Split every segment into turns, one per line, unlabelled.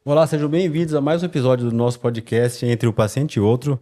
Olá, sejam bem-vindos a mais um episódio do nosso podcast Entre o Paciente e Outro.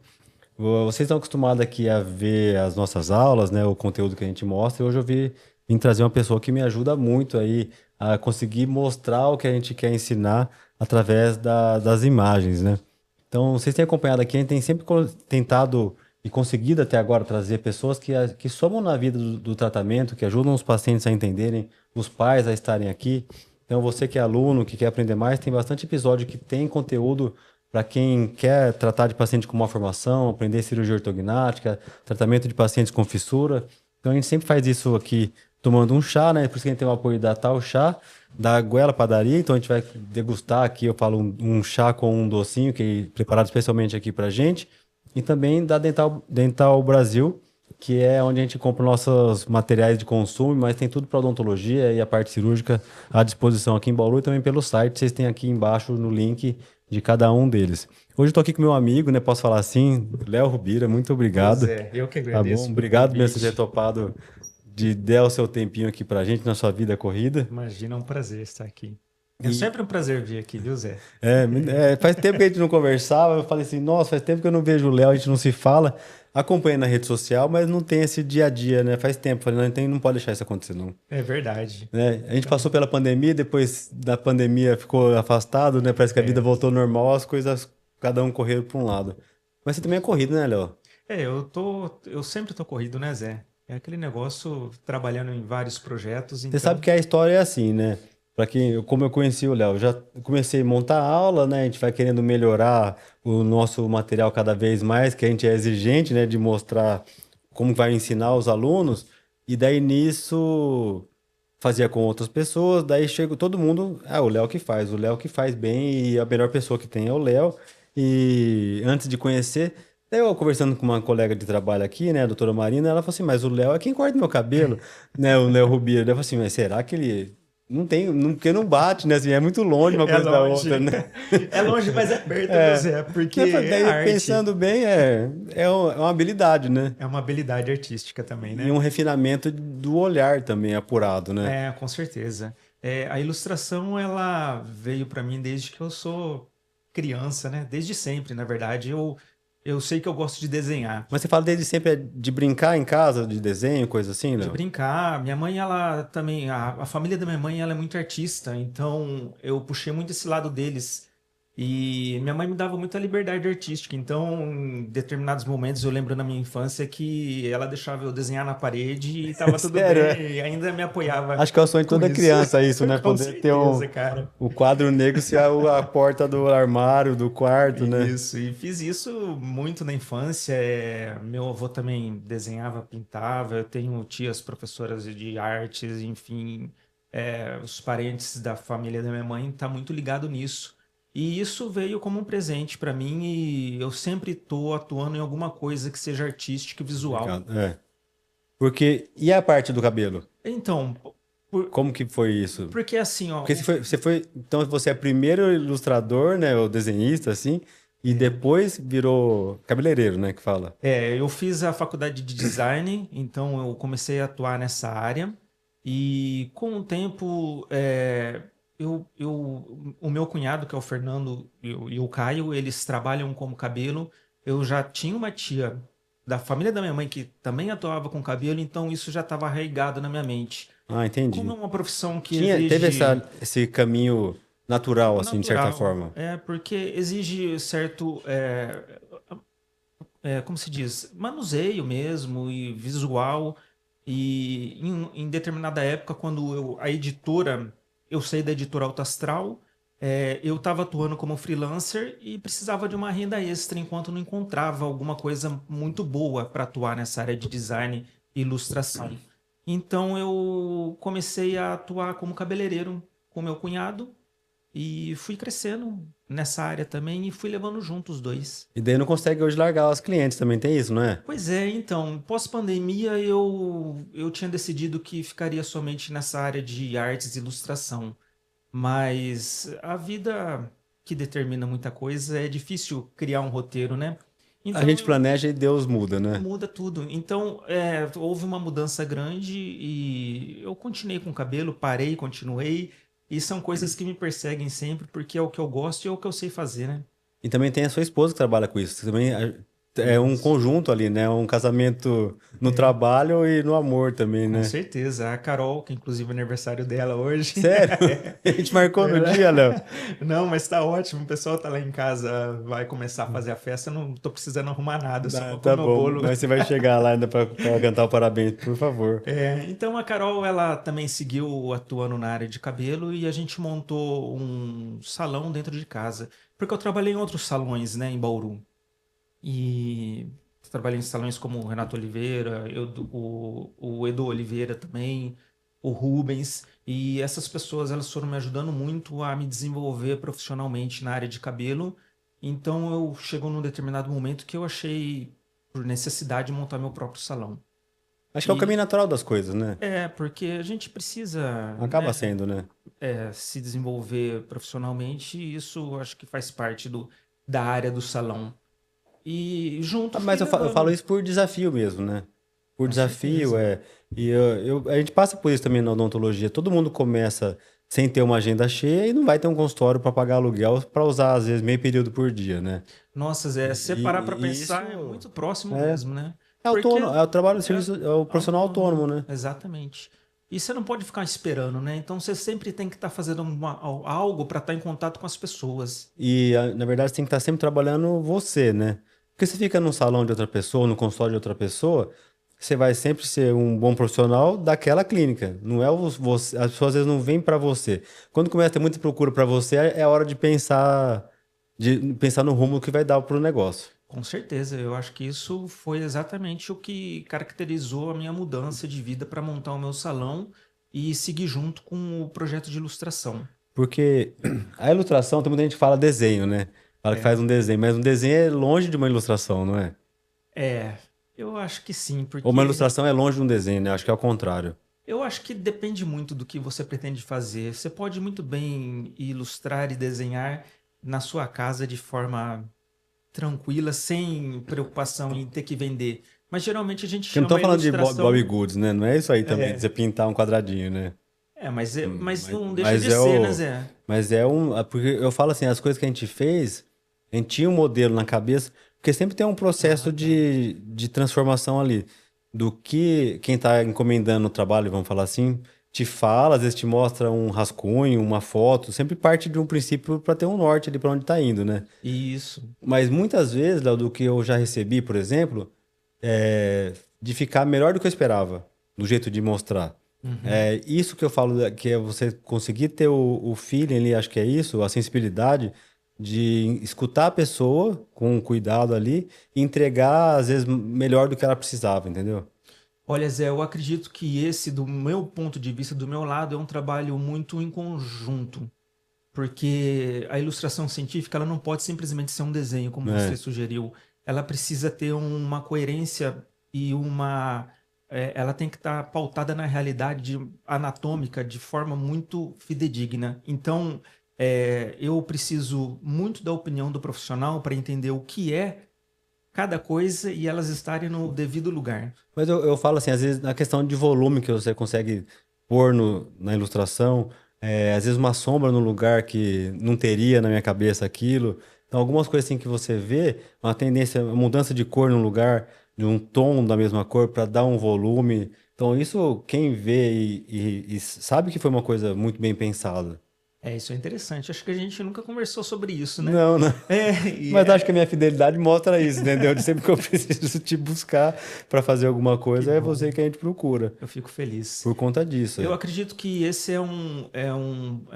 Vocês estão acostumados aqui a ver as nossas aulas, né, o conteúdo que a gente mostra, e hoje vim trazer uma pessoa que me ajuda muito aí a conseguir mostrar o que a gente quer ensinar através das imagens, né? Então, vocês têm acompanhado aqui, a gente tem sempre tentado e conseguido até agora trazer pessoas que somam na vida do tratamento, que ajudam os pacientes a entenderem, os pais a estarem aqui. Então, você que é aluno, que quer aprender mais, tem bastante episódio que tem conteúdo para quem quer tratar de paciente com malformação, aprender cirurgia ortognática, tratamento de pacientes com fissura. Então, a gente sempre faz isso aqui tomando um chá, né? Por isso que a gente tem o apoio da Tal Chá, da Goela Padaria. Então, a gente vai degustar aqui, eu falo, um chá com um docinho que é preparado especialmente aqui para gente. E também da Dental Brasil, que é onde a gente compra nossos materiais de consumo, mas tem tudo para odontologia e a parte cirúrgica à disposição aqui em Bauru e também pelo site. Vocês têm aqui embaixo no link de cada um deles. Hoje eu estou aqui com meu amigo, né? Posso falar assim, Léo Rubira, muito
Pois
obrigado.
é, eu que
Tá bom?
agradeço pelo
Obrigado mesmo por ter
convite.
topado de dar o seu tempinho aqui pra gente na sua vida corrida.
Imagina, é um prazer estar aqui. É
E
sempre um prazer vir aqui, viu, Zé?
faz tempo que a gente não conversava. Eu falei assim, nossa, faz tempo que eu não vejo o Léo, a gente não se fala. Acompanha na rede social, mas não tem esse dia a dia, né? Faz tempo. Falei, não pode deixar isso acontecer, não.
É verdade.
Né? A gente
Então,
passou pela pandemia, depois da pandemia ficou afastado, né? Parece que a vida
é,
voltou ao normal, as coisas, cada um correram para um lado. Mas você também é corrido, né, Léo?
eu sempre tô corrido, né, Zé? É aquele negócio trabalhando em vários projetos,
Você sabe
então,
que a história é assim, né? Para quem, como eu conheci o Léo, já comecei a montar aula, né? A gente vai querendo melhorar o nosso material cada vez mais, que a gente é exigente, né? De mostrar como vai ensinar os alunos. E daí nisso fazia com outras pessoas, daí chega todo mundo, o Léo que faz bem e a melhor pessoa que tem é o Léo. E antes de conhecer, daí eu conversando com uma colega de trabalho aqui, né, a doutora Marina, ela falou assim, mas o Léo é quem corta meu cabelo, né, o Léo Rubira. Daí eu falei assim, mas será que ele não tem, não, porque não bate, né, assim, é muito longe uma
é
coisa da
longe.
outra, né?
É longe, mas é perto, viu, Zé? Porque é
Daí
arte.
pensando bem, é uma habilidade, né?
É uma habilidade artística também,
E
né?
um refinamento do olhar também apurado, né?
É, com certeza. É, a ilustração, ela veio para mim desde que eu sou criança, né? Desde sempre, na verdade. Eu sei que eu gosto de desenhar,
Mas você fala desde sempre de brincar em casa, de desenho, coisa assim,
de
Léo?
brincar. Minha mãe, ela também, a família da minha mãe, ela é muito artista, então eu puxei muito esse lado deles. E minha mãe me dava muita liberdade artística, então em determinados momentos eu lembro na minha infância que ela deixava eu desenhar na parede e tava tudo
Sério,
bem,
é?
e ainda me apoiava
Acho que é o sonho de
com
toda
isso.
criança isso, né?
Com
Poder ter
certeza, cara.
o quadro negro ser a porta do armário, do quarto, né?
Isso, e fiz isso muito na infância. Meu avô também desenhava, pintava. Eu tenho tias professoras de artes, enfim, os parentes da família da minha mãe tá muito ligado nisso. E isso veio como um presente para mim e eu sempre estou atuando em alguma coisa que seja artística e visual.
Obrigado. É. Porque, e a parte do cabelo?
Então, por-
Como que foi isso?
porque assim, ó,
Porque então você é primeiro ilustrador, né, ou desenhista, assim, e depois virou cabeleireiro, né, que fala.
eu fiz a faculdade de design, então eu comecei a atuar nessa área e com o tempo o meu cunhado, que é o Fernando e o Caio, eles trabalham como cabelo. Eu já tinha uma tia da família da minha mãe que também atuava com cabelo, então isso já estava arraigado na minha mente.
Ah,
Como é
entendi.
uma profissão que
Teve
exige
esse caminho natural, assim, de certa
natural,
forma.
porque exige certo como se diz, manuseio mesmo e visual. E em determinada época, quando a editora, eu saí da editora Alto Astral, eu estava atuando como freelancer e precisava de uma renda extra enquanto não encontrava alguma coisa muito boa para atuar nessa área de design e ilustração. Então eu comecei a atuar como cabeleireiro com meu cunhado e fui crescendo nessa área também e fui levando junto os dois.
E daí não consegue hoje largar os clientes, também tem isso, não é?
Pois é, então, pós-pandemia eu tinha decidido que ficaria somente nessa área de artes e ilustração, mas a vida que determina muita coisa é difícil criar um roteiro, né?
A
Então
gente planeja e Deus muda, né?
muda tudo. Então houve uma mudança grande e eu continuei com o cabelo, parei, continuei. E são coisas que me perseguem sempre, porque é o que eu gosto e é o que eu sei fazer, né?
E também tem a sua esposa que trabalha com isso. Também é um
Isso.
conjunto ali, né? Um casamento no
É,
trabalho e no amor também,
com
né?
certeza. A Carol, que inclusive é aniversário dela hoje.
Sério? A gente marcou no dia, Léo.
Não, mas tá ótimo. O pessoal tá lá em casa, vai começar a fazer a festa. Eu não tô precisando arrumar nada, só
Ah,
vou
tá
comer o
bom.
bolo.
Mas você vai chegar lá ainda pra cantar o parabéns, por favor.
Então a Carol, ela também seguiu atuando na área de cabelo e a gente montou um salão dentro de casa. Porque eu trabalhei em outros salões, né, em Bauru. E trabalhei em salões como o Renato Oliveira, o Edu Oliveira também, o Rubens. E essas pessoas, elas foram me ajudando muito a me desenvolver profissionalmente na área de cabelo. Então eu chegou num determinado momento que eu achei por necessidade montar meu próprio salão.
Acho que é o caminho
E
natural das coisas, né?
porque a gente precisa,
Acaba
né,
sendo, né?
se desenvolver profissionalmente, e isso acho que faz parte da área do salão. E junto
Ah,
fui
mas eu falo
levando.
isso por desafio mesmo, né? Por
Com
desafio,
certeza.
é. E a gente passa por isso também na odontologia. Todo mundo começa sem ter uma agenda cheia e não vai ter um consultório para pagar aluguel para usar, às vezes, meio período por dia, né?
Nossa, Zé, se você parar para
E isso
pensar, é muito próximo
é,
mesmo, né?
é
Porque
autônomo, é o trabalho do
é
serviço, é o profissional autônomo,
autônomo,
né?
exatamente. E você não pode ficar esperando, né? Então você sempre tem que estar fazendo algo para estar em contato com as pessoas.
E, na verdade, você tem que estar sempre trabalhando você, né? Porque você fica num salão de outra pessoa, no consultório de outra pessoa, você vai sempre ser um bom profissional daquela clínica. Não é você, as pessoas às vezes não vêm para você. Quando começa a ter muita procura para você, é hora de pensar no rumo que vai dar pro negócio.
Com certeza, eu acho que isso foi exatamente o que caracterizou a minha mudança de vida para montar o meu salão e seguir junto com o projeto de ilustração.
Porque a ilustração, tem muita gente que fala desenho, né? Fala que
É,
faz um desenho, mas um desenho é longe de uma ilustração, não é?
eu acho que sim,
Ou uma
porque
ilustração é longe de um desenho, né? Acho que é o contrário.
eu acho que depende muito do que você pretende fazer. Você pode muito bem ilustrar e desenhar na sua casa de forma tranquila, sem preocupação em ter que vender. Mas geralmente a gente
Porque não estou
chama a
falando de Bobbie
ilustração.
Goods, né? Não é isso aí também, de você
É,
pintar um quadradinho, né?
mas
Mas,
não deixa
mas
de
é
ser, né,
o.
Zé?
Mas é um. Porque eu falo assim, as coisas que a gente fez, a gente tinha um modelo na cabeça, porque sempre tem um processo
Ah, tá.
de transformação ali. Do que quem está encomendando o trabalho, vamos falar assim, te fala, às vezes te mostra um rascunho, uma foto, sempre parte de um princípio para ter um norte ali para onde está indo, né?
Isso.
Mas muitas vezes, Léo, do que eu já recebi, por exemplo, de ficar melhor do que eu esperava, do jeito de mostrar.
Uhum.
É isso que eu falo, que é você conseguir ter o feeling ali, acho que é isso, a sensibilidade de escutar a pessoa com cuidado ali e entregar, às vezes, melhor do que ela precisava, entendeu?
Olha, Zé, eu acredito que esse, do meu ponto de vista, do meu lado, é um trabalho muito em conjunto. Porque a ilustração científica ela não pode simplesmente ser um desenho, como você
É.
sugeriu. Ela precisa ter uma coerência e ela tem que estar pautada na realidade anatômica de forma muito fidedigna. Então, eu preciso muito da opinião do profissional para entender o que é cada coisa e elas estarem no devido lugar.
Mas eu falo assim, às vezes, na questão de volume que você consegue pôr na ilustração, às vezes uma sombra no lugar que não teria na minha cabeça aquilo. Então, algumas coisas assim que você vê, uma tendência, uma mudança de cor no lugar, de um tom da mesma cor para dar um volume. Então, isso quem vê e sabe que foi uma coisa muito bem pensada.
Isso é interessante. Acho que a gente nunca conversou sobre isso, né?
Não, não.
É, e
Mas acho que a
é,
minha fidelidade mostra isso, entendeu? De sempre que eu preciso te buscar para fazer alguma
que
coisa, é você
bom.
que a gente procura.
Eu fico feliz.
Por conta disso,
Eu
é.
acredito que esse é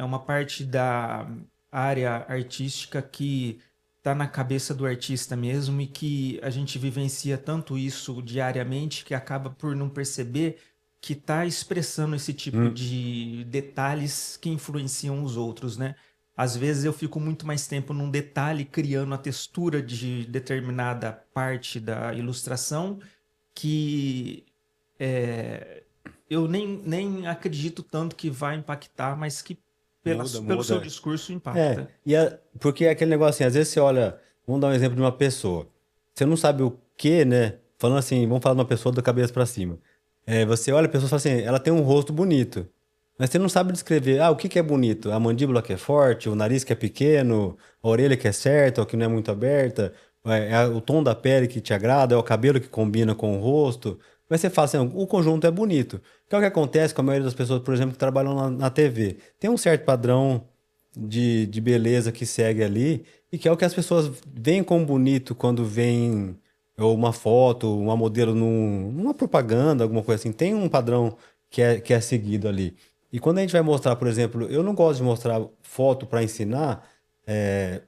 uma parte da área artística que está na cabeça do artista mesmo e que a gente vivencia tanto isso diariamente que acaba por não perceber que está expressando esse tipo
Hum.
de detalhes que influenciam os outros, né? Às vezes eu fico muito mais tempo num detalhe criando a textura de determinada parte da ilustração que é, eu nem acredito tanto que vai impactar, mas que
Muda,
pelo seu
muda.
discurso
É,
impacta.
porque é aquele negócio assim, às vezes você olha, vamos dar um exemplo de uma pessoa. Você não sabe o que, né? Falando assim, vamos falar de uma pessoa da cabeça para cima. Você olha a pessoa e fala assim, ela tem um rosto bonito. Mas você não sabe descrever, o que que é bonito? A mandíbula que é forte, o nariz que é pequeno, a orelha que é certa, ou que não é muito aberta, o tom da pele que te agrada, é o cabelo que combina com o rosto. Mas você fala assim, o conjunto é bonito. Que é o que acontece com a maioria das pessoas, por exemplo, que trabalham na TV. Tem um certo padrão de beleza que segue ali, e que é o que as pessoas veem como bonito quando veem ou uma foto, uma modelo numa propaganda, alguma coisa assim. Tem um padrão que é seguido ali. E quando a gente vai mostrar, por exemplo, eu não gosto de mostrar foto para ensinar, é,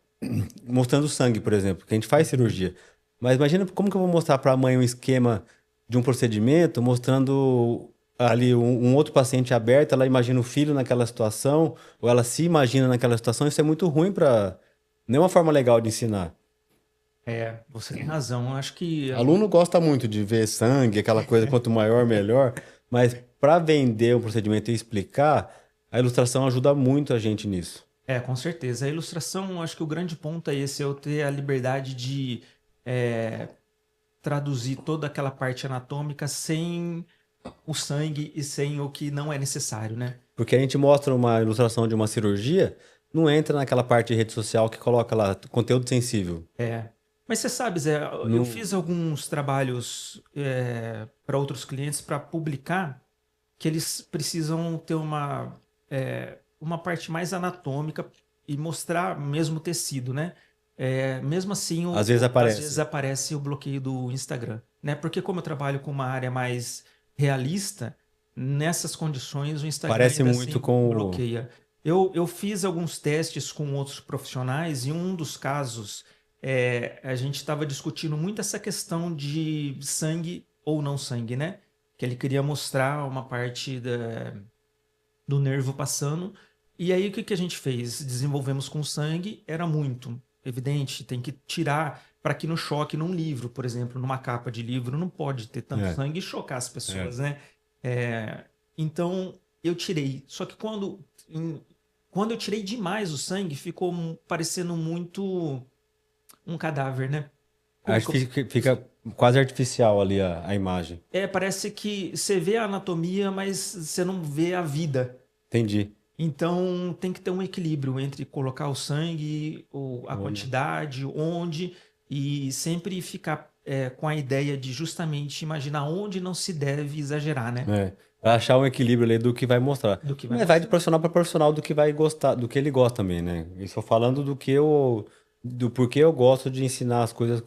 mostrando sangue, por exemplo, que a gente faz cirurgia. Mas imagina como que eu vou mostrar para a mãe um esquema de um procedimento, mostrando ali um outro paciente aberto, ela imagina o filho naquela situação, ou ela se imagina naquela situação, isso é muito ruim para. Não é uma forma legal de ensinar.
É, você tem razão. Eu acho que
Aluno gosta muito de ver sangue, aquela coisa, quanto maior, melhor, mas para vender o procedimento e explicar, a ilustração ajuda muito a gente nisso.
com certeza. A ilustração, acho que o grande ponto é esse, eu ter a liberdade de é, traduzir toda aquela parte anatômica sem o sangue e sem o que não é necessário, né?
Porque a gente mostra uma ilustração de uma cirurgia, não entra naquela parte de rede social que coloca lá conteúdo sensível.
É. Mas você sabe, Zé, eu
Não,
fiz alguns trabalhos para outros clientes para publicar que eles precisam ter uma parte mais anatômica e mostrar mesmo o tecido, né? Mesmo assim,
às vezes
às vezes
aparece.
aparece o bloqueio do Instagram, né? Porque como eu trabalho com uma área mais realista, nessas condições o Instagram
Parece
ainda
muito
assim
com o.
bloqueia. Eu fiz alguns testes com outros profissionais e um dos casos a gente estava discutindo muito essa questão de sangue ou não sangue, né? Que ele queria mostrar uma parte do nervo passando. E aí o que a gente fez? Desenvolvemos com sangue, era muito evidente, tem que tirar para que no choque num livro, por exemplo, numa capa de livro, não pode ter tanto
É,
sangue e chocar as
é.
pessoas, né? Então eu tirei. Só que quando eu tirei demais o sangue, ficou parecendo muito um cadáver, né? Como
Acho
que eu,
que fica quase artificial ali a imagem.
parece que você vê a anatomia, mas você não vê a vida.
Entendi.
Então tem que ter um equilíbrio entre colocar o sangue, a
Onde?
quantidade, onde, e sempre ficar com a ideia de justamente imaginar onde não se deve exagerar, né?
É. Pra achar um equilíbrio ali do que vai mostrar.
Do que vai
Mas vai de
mostrar.
profissional para profissional do que vai gostar, do que ele gosta também, né? Estou falando do porquê eu gosto de ensinar as coisas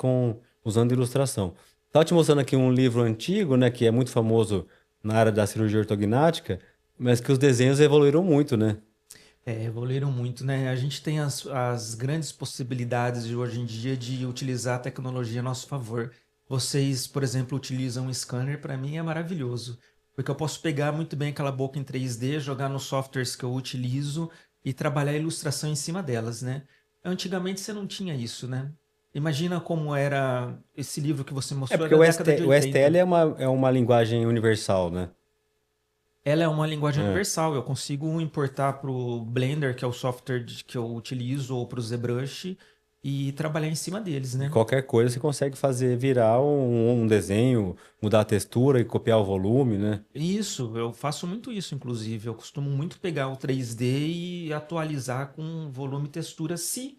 usando ilustração. Estava te mostrando aqui um livro antigo, né, que é muito famoso na área da cirurgia ortognática, mas que os desenhos evoluíram muito, né?
Evoluíram muito, né? A gente tem as grandes possibilidades de hoje em dia de utilizar a tecnologia a nosso favor. Vocês, por exemplo, utilizam um scanner, para mim é maravilhoso, porque eu posso pegar muito bem aquela boca em 3D, jogar nos softwares que eu utilizo e trabalhar a ilustração em cima delas, né? Antigamente você não tinha isso, né? Imagina como era esse livro que você
É
mostrou, é
porque
da década de
O STL
80.
é uma linguagem universal, né?
Ela é uma linguagem
É.
universal. Eu consigo importar para o Blender, que é o software que eu utilizo, ou para o ZBrush, e trabalhar em cima deles,
E
né?
qualquer coisa você consegue fazer virar um desenho, mudar a textura e copiar o volume, né?
Isso, eu faço muito isso, inclusive. Eu costumo muito pegar o 3D e atualizar com volume e textura, se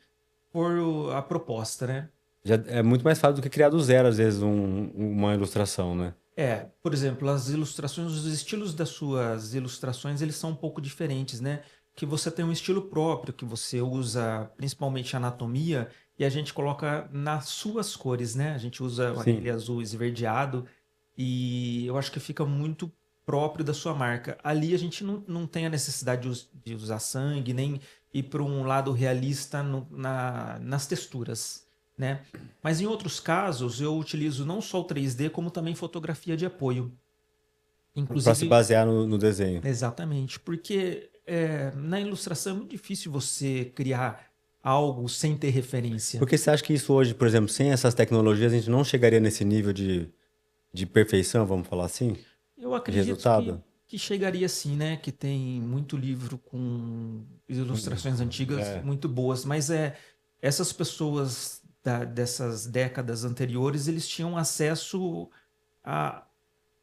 for a proposta, né?
Já é muito mais fácil do que criar do zero, às vezes, uma ilustração, né?
Por exemplo, as ilustrações, os estilos das suas ilustrações, eles são um pouco diferentes, né? Que você tem um estilo próprio, que você usa principalmente anatomia, e a gente coloca nas suas cores, né? A gente usa aquele
Sim.
azul esverdeado, e eu acho que fica muito próprio da sua marca. Ali a gente não tem a necessidade de usar sangue, nem ir para um lado realista nas texturas, né? Mas em outros casos, eu utilizo não só o 3D, como também fotografia de apoio.
Para se
Inclusive,
basear no desenho.
exatamente, porque na ilustração é muito difícil você criar algo sem ter referência.
Porque você acha que isso hoje, por exemplo, sem essas tecnologias, a gente não chegaria nesse nível de perfeição, vamos falar assim?
Eu
De
acredito
resultado?
que chegaria assim, né? Que tem muito livro com ilustrações antigas
É.
muito boas, mas essas pessoas dessas décadas anteriores, eles tinham acesso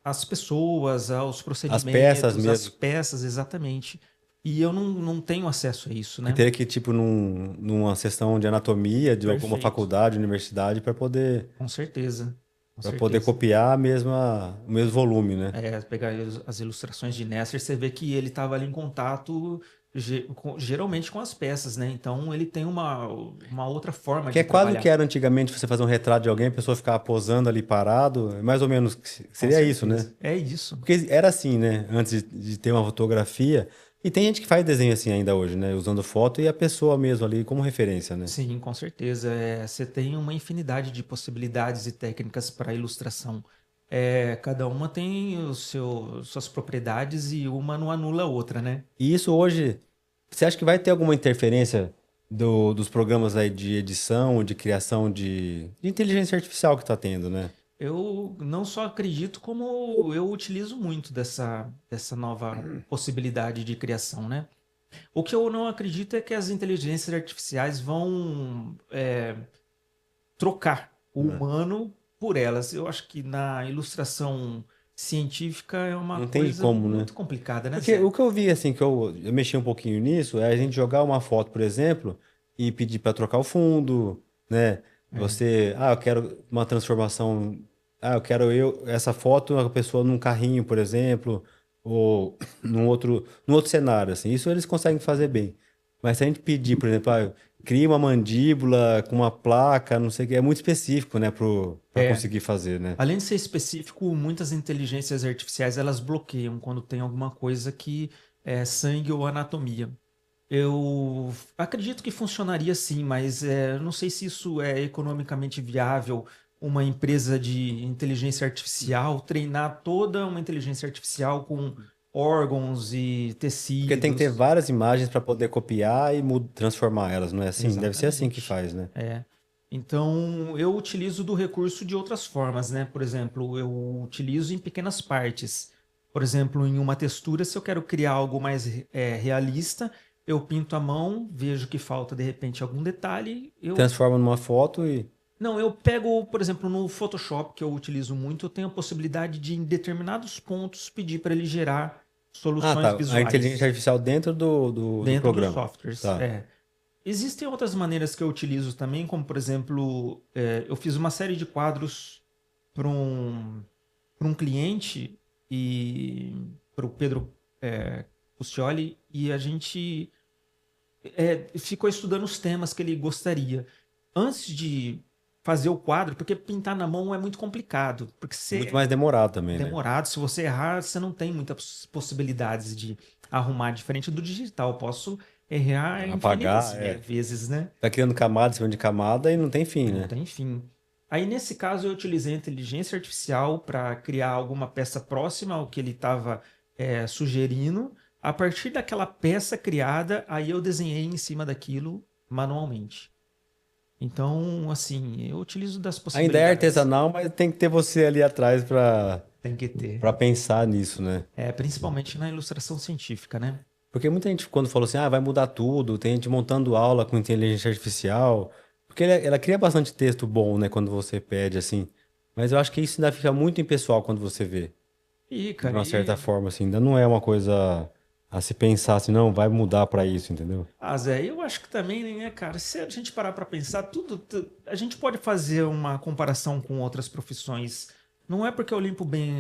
as pessoas, aos
As peças
procedimentos, as
mesmo.
peças, exatamente. E eu não tenho acesso a isso,
Que
né?
teria que ir, tipo, numa sessão de anatomia de alguma
Perfeito.
faculdade, universidade,
Com certeza. Com
para poder
certeza.
copiar o mesmo volume, né?
Pegar as ilustrações de Nesser, você vê que ele estava ali em contato geralmente com as peças, né? Então ele tem uma outra forma
Que
de
é quase o que
trabalhar.
era antigamente você fazer um retrato de alguém, a pessoa ficava posando ali parado, é mais ou menos
Com
seria isso, né?
certeza. É isso.
Porque era assim, né? Antes de ter uma fotografia. E tem gente que faz desenho assim ainda hoje, né? Usando foto e a pessoa mesmo ali como referência, né?
Sim, com certeza. Você tem uma infinidade de possibilidades e técnicas para ilustração. Cada uma tem suas propriedades e uma não anula a outra, né?
E isso hoje, você acha que vai ter alguma interferência dos programas aí de edição, de criação de inteligência artificial que tá tendo, né?
Eu não só acredito, como eu utilizo muito dessa nova possibilidade de criação, né? O que eu não acredito é que as inteligências artificiais vão trocar o
Né?
humano por elas. Eu acho que na ilustração científica é uma
Não tem
coisa
como, né?
muito complicada, né,
Porque o
Zé?
que eu vi, assim, que eu mexi um pouquinho nisso, é a gente jogar uma foto, por exemplo, e pedir para trocar o fundo, né?
É.
Eu quero uma transformação, essa foto, a pessoa num carrinho, por exemplo, ou num outro cenário, assim. Isso eles conseguem fazer bem. Mas se a gente pedir, por exemplo, cria uma mandíbula com uma placa, não sei o que, é muito específico, né, para
É.
conseguir fazer, né?
Além de ser específico, muitas inteligências artificiais elas bloqueiam quando tem alguma coisa que é sangue ou anatomia. Eu acredito que funcionaria sim, mas não sei se isso é economicamente viável. Uma empresa de inteligência artificial treinar toda uma inteligência artificial com órgãos e
Porque tem que ter
tecidos.
várias imagens para poder copiar e transformar elas, não é assim? Deve ser assim que
Exatamente.
faz, né?
É. Então, eu utilizo do recurso de outras formas, né? Por exemplo, eu utilizo em pequenas partes. Por exemplo, em uma textura, se eu quero criar algo mais realista, eu pinto a mão, vejo que falta de repente algum detalhe, eu
Transforma numa foto e.
não, eu pego, por exemplo, no Photoshop, que eu utilizo muito, eu tenho a possibilidade de, em determinados pontos, pedir para ele gerar
Ah,
soluções
tá. A inteligência
visuais
artificial dentro do
dentro dos
programa.
softwares.
Tá.
Existem outras maneiras que eu utilizo também, como por exemplo, eu fiz uma série de quadros para um cliente e para o Pedro Pustioli e a gente ficou estudando os temas que ele gostaria. Antes de fazer o quadro, porque pintar na mão é muito complicado, porque
Muito
você
mais demorado também, né?
demorado, se você errar, você não tem muitas possibilidades de arrumar diferente do digital. Posso errar infinitas
Apagar, é.
vezes, né?
Tá criando camada em cima de camada e não tem fim,
Não
né?
tem fim. Aí, nesse caso, eu utilizei a inteligência artificial para criar alguma peça próxima ao que ele estava sugerindo. A partir daquela peça criada, aí eu desenhei em cima daquilo manualmente. Então, assim, eu utilizo das
Ainda é
possibilidades.
artesanal, mas tem que ter você ali atrás
Tem que ter.
para pensar nisso, né?
Principalmente na ilustração científica, né?
Porque muita gente, quando falou assim, vai mudar tudo, tem gente montando aula com inteligência artificial, porque ela cria bastante texto bom, né, quando você pede, assim. Mas eu acho que isso ainda fica muito impessoal quando você vê,
E,
de
cara,
uma certa
e
forma, assim. Ainda não é uma coisa a se pensar assim, não, vai mudar pra isso, entendeu?
Zé, eu acho que também, né, cara, se a gente parar para pensar, a gente pode fazer uma comparação com outras profissões. Não é porque eu limpo bem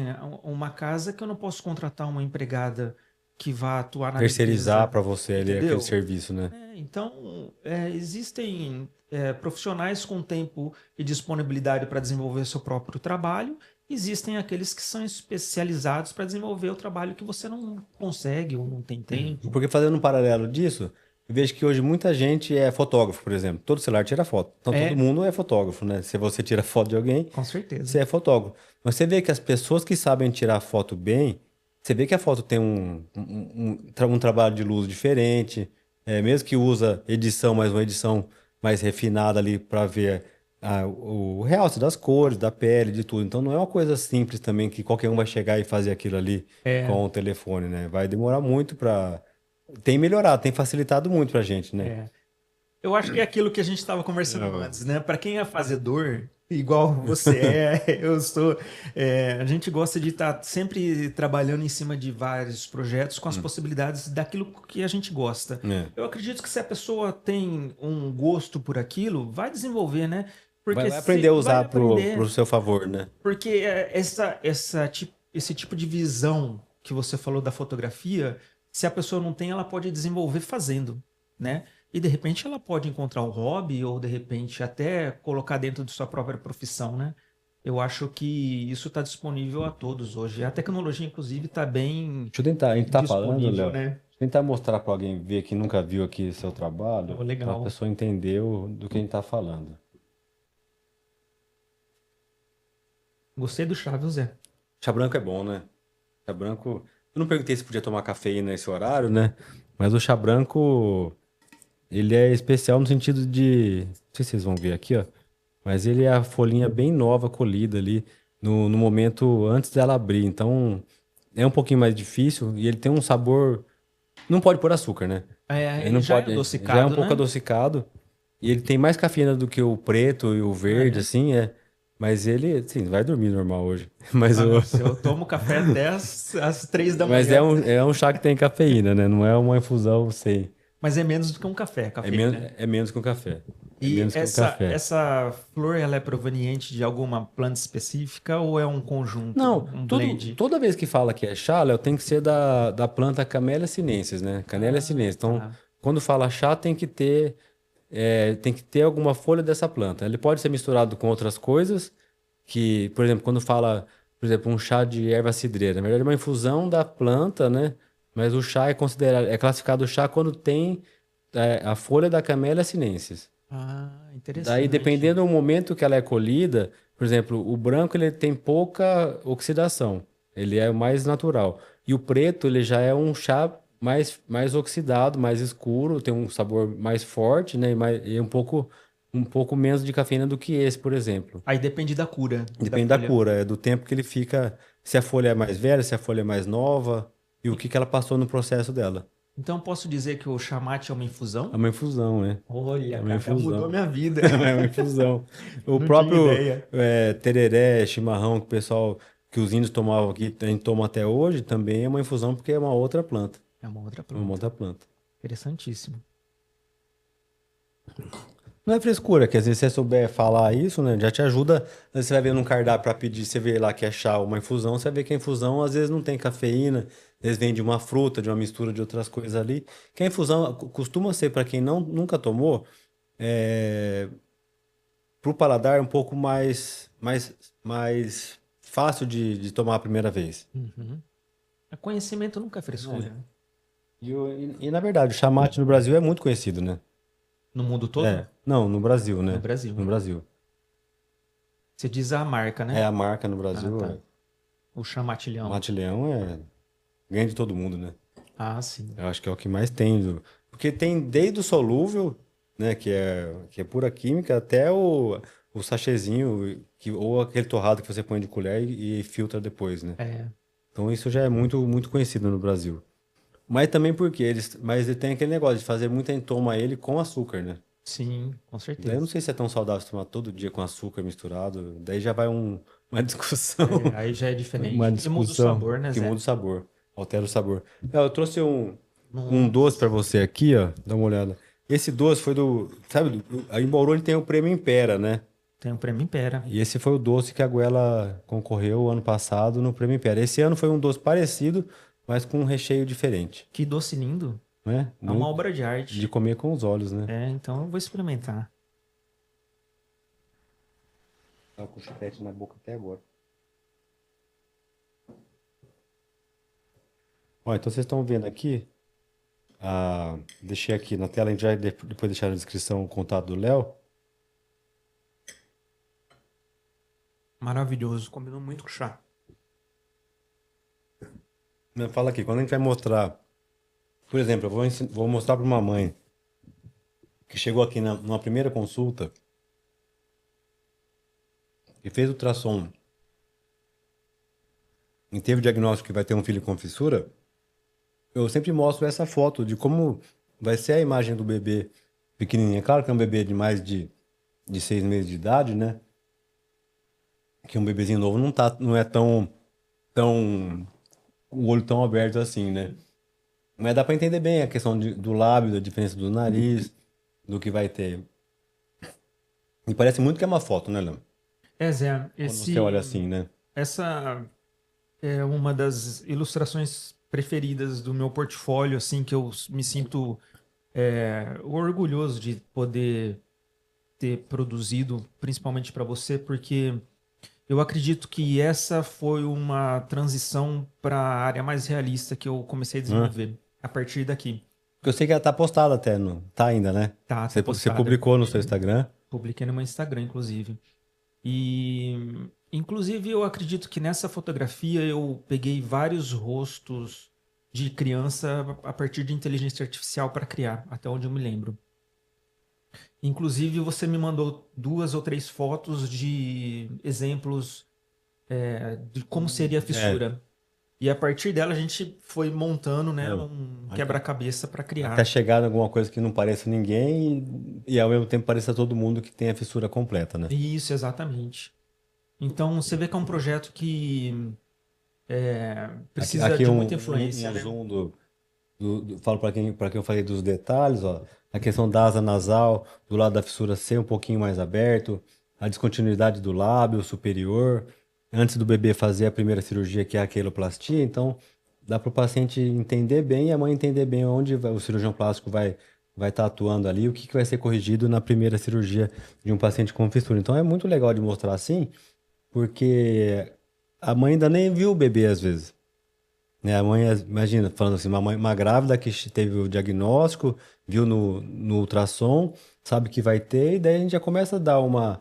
uma casa que eu não posso contratar uma empregada que vá atuar na
Terceirizar
limpeza,
pra você ali aquele
entendeu?
serviço, né?
Então, existem profissionais com tempo e disponibilidade para desenvolver seu próprio trabalho. Existem aqueles que são especializados para desenvolver o trabalho que você não consegue ou não tem tempo.
Porque fazendo um paralelo disso, eu vejo que hoje muita gente é fotógrafo, por exemplo. Todo celular tira foto. Então todo
É,
mundo é fotógrafo, né? Se você tira foto de alguém,
com certeza.
você é fotógrafo. Mas você vê que as pessoas que sabem tirar foto bem, você vê que a foto tem um trabalho de luz diferente, mesmo que usa edição, mas uma edição mais refinada ali para ver o realce das cores, da pele, de tudo. Então não é uma coisa simples também que qualquer um vai chegar e fazer aquilo ali
É,
com o telefone, né? Vai demorar muito para. Tem melhorado, tem facilitado muito pra gente, né?
é. Eu acho que é aquilo que a gente estava conversando
Não.
antes, né? Para quem é fazedor, igual você é, eu sou, a gente gosta de estar sempre trabalhando em cima de vários projetos com as possibilidades daquilo que a gente gosta.
É.
Eu acredito que se a pessoa tem um gosto por aquilo, vai desenvolver, né?
Vai,
Porque
vai
se
aprender a
vai
usar pro
aprender,
seu favor, né?
porque esse tipo de visão que você falou da fotografia, se a pessoa não tem, ela pode desenvolver fazendo, né? E de repente ela pode encontrar um hobby ou de repente até colocar dentro de sua própria profissão, né? Eu acho que isso está disponível a todos hoje. A tecnologia, inclusive, está bem
Deixa eu tentar, a gente tá falando,
disponível,
Léo.
né?
Deixa eu tentar mostrar para alguém ver que nunca viu aqui seu
Oh,
trabalho, para a
legal.
pessoa entender do que a gente tá falando.
Gostei do chá, viu, Zé?
Chá branco é bom, né? Chá branco. Eu não perguntei se podia tomar cafeína nesse horário, né? Mas o chá branco, ele é especial no sentido de. Não sei se vocês vão ver aqui, ó. Mas ele é a folhinha bem nova colhida ali no momento antes dela abrir. Então é um pouquinho mais difícil e ele tem um sabor. Não pode pôr açúcar, né? Ele
É,
não
já é
pode. Já é um
adocicado,
pouco
né?
adocicado. E ele tem mais cafeína do que o preto e o
Ah,
verde,
é?
assim, é. Mas ele, sim, vai dormir normal hoje. Mas,
Ah,
o,
nossa, eu tomo café até às 3 da
mas
manhã.
é um chá que tem cafeína, né? Não é uma infusão sem.
Mas é menos do que um café,
É, men
cafeína.
é menos que um café. É
E
menos que um café.
essa flor, ela é proveniente de alguma planta específica ou é um conjunto,
Não,
um blend?
toda vez que fala que é chá, Léo, tem que ser da planta Camellia sinensis, né? Camellia
Ah,
sinensis. Então,
tá.
quando fala chá, tem que ter alguma folha dessa planta. Ele pode ser misturado com outras coisas, que, por exemplo, quando fala, por exemplo, um chá de erva cidreira, na verdade é uma infusão da planta, né? Mas o chá é classificado chá quando tem a folha da Camellia sinensis.
Ah,
Daí,
interessante.
dependendo do momento que ela é colhida, por exemplo, o branco ele tem pouca oxidação, ele é mais natural. E o preto ele já é um chá mais oxidado, mais escuro, tem um sabor mais forte, né? E um pouco menos de cafeína do que esse, por exemplo.
Aí depende da cura da
Depende da
folha.
cura, é do tempo que ele fica, se a folha é mais velha, se a folha é mais nova e o
E-
que que ela passou no processo dela.
Então posso dizer que o chamate é uma
É
infusão?
uma infusão, né? É
Olha,
uma
cara, mudou
infusão.
minha vida.
É uma infusão. O
Não tinha
próprio
ideia.
tereré, chimarrão que o pessoal, que os índios tomavam aqui, a gente toma até hoje, também é uma infusão porque é uma outra planta.
É uma outra
É uma
planta.
outra planta.
Interessantíssimo.
Não é frescura, que às vezes você souber falar isso, né, já te ajuda. Às vezes você vai ver num cardápio para pedir, você vê lá que é chá ou uma infusão, você vê que a infusão às vezes não tem cafeína, às vezes vem de uma fruta, de uma mistura de outras coisas ali. Que a infusão costuma ser, para quem nunca tomou, é, pro paladar é um pouco mais fácil de tomar a primeira vez.
Uhum. Conhecimento nunca é frescura. Né?
Na verdade, o chamate no Brasil é muito conhecido, né?
No mundo todo?
É, não, no Brasil,
No
né?
Brasil.
No Brasil.
Você diz a marca,
É
né?
a marca no
Ah,
Brasil,
tá. O chamatilhão.
Mate Leão ganha de todo mundo, né?
Ah, sim.
Eu acho que é o que mais tem, porque tem desde o solúvel, né, que é pura química, até o sachêzinho, ou aquele torrado que você põe de colher e filtra depois, né?
É,
Então isso já é muito conhecido no Brasil. Mas também porque mas ele tem aquele negócio de fazer muita toma ele com açúcar, né?
sim, com
Daí eu não
certeza.
sei se é tão saudável tomar todo dia com açúcar misturado. Daí já vai uma discussão,
É, aí já é
uma
diferente. E muda o
discussão
sabor, né,
que
Zé?
muda o sabor, altera o sabor. Eu trouxe um doce
Nossa.
para você aqui, ó. Dá uma olhada. Esse doce foi sabe, aí em Bauru ele tem o prêmio Impera, né?
Tem um prêmio Impera.
E esse foi o doce que a Goela concorreu ano passado no prêmio Impera. Esse ano foi um doce parecido, mas com um recheio diferente,
Que doce lindo.
né?
É uma
Muito
obra de
de
arte.
comer com os olhos, né?
É, então eu vou experimentar.
Tá com chiclete na boca até agora. Ó, então vocês estão vendo aqui, deixei aqui na tela, a gente vai depois deixar na descrição o contato do Léo.
Maravilhoso. Combinou muito com chá.
Fala aqui, quando a gente vai mostrar, por exemplo, eu vou mostrar para uma mãe que chegou aqui numa primeira consulta e fez ultrassom e teve o diagnóstico que vai ter um filho com fissura, eu sempre mostro essa foto de como vai ser a imagem do bebê pequenininho. É claro que é um bebê de mais de 6 meses de idade, né? Que um bebezinho novo não é tão, o olho tão aberto assim, né? Mas dá pra entender bem a questão do lábio, da diferença do nariz, do que vai ter. E parece muito que é uma foto, né, Léo?
É, Zé,
Quando você olha assim, né?
essa é uma das ilustrações preferidas do meu portfólio, assim, que eu me sinto orgulhoso de poder ter produzido, principalmente para você, porque eu acredito que essa foi uma transição para a área mais realista que eu comecei a
Hã?
desenvolver a partir daqui.
Porque eu sei que ela tá postada até, no, tá ainda, né?
Tá
Você
postada.
publicou no seu Instagram.
Publiquei no meu Instagram, inclusive. E, inclusive, eu acredito que nessa fotografia eu peguei vários rostos de criança a partir de inteligência artificial para criar, até onde eu me lembro. Inclusive, você me mandou 2 ou 3 fotos de exemplos de como seria a
É,
fissura. E a partir dela a gente foi montando, né,
é.
um
Até,
quebra-cabeça para
até
criar.
chegar em alguma coisa que não pareça ninguém e ao mesmo tempo pareça todo mundo que tem a fissura completa, né?
Isso, exatamente. Então você vê que é um projeto que precisa
Aqui
de muita influência,
um
né?
zoom falo para quem eu falei dos detalhes, ó. A questão da asa nasal, do lado da fissura ser um pouquinho mais aberto, a descontinuidade do lábio superior, antes do bebê fazer a primeira cirurgia, que é a queloplastia, então dá para o paciente entender bem e a mãe entender bem onde o cirurgião plástico vai estar atuando ali, o que que vai ser corrigido na primeira cirurgia de um paciente com fissura. Então é muito legal de mostrar assim, porque a mãe ainda nem viu o bebê às vezes. Né? A mãe, imagina, falando assim, uma grávida que teve o diagnóstico, viu no ultrassom, sabe que vai ter, e daí a gente já começa a dar uma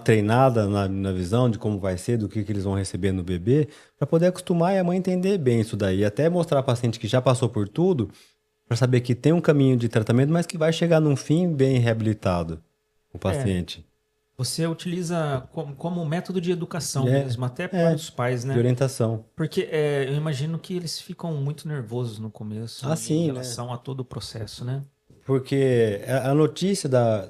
treinada na visão de como vai ser, do que eles vão receber no bebê, para poder acostumar e a mãe entender bem isso daí. Até mostrar a paciente que já passou por tudo, para saber que tem um caminho de tratamento, mas que vai chegar num fim bem reabilitado, o
É,
paciente.
você utiliza como método de educação
É,
mesmo, até para
é,
os pais,
de
né?
orientação.
Porque eu imagino que eles ficam muito nervosos no começo em
Assim, né?
relação a todo o processo, né?
Porque a notícia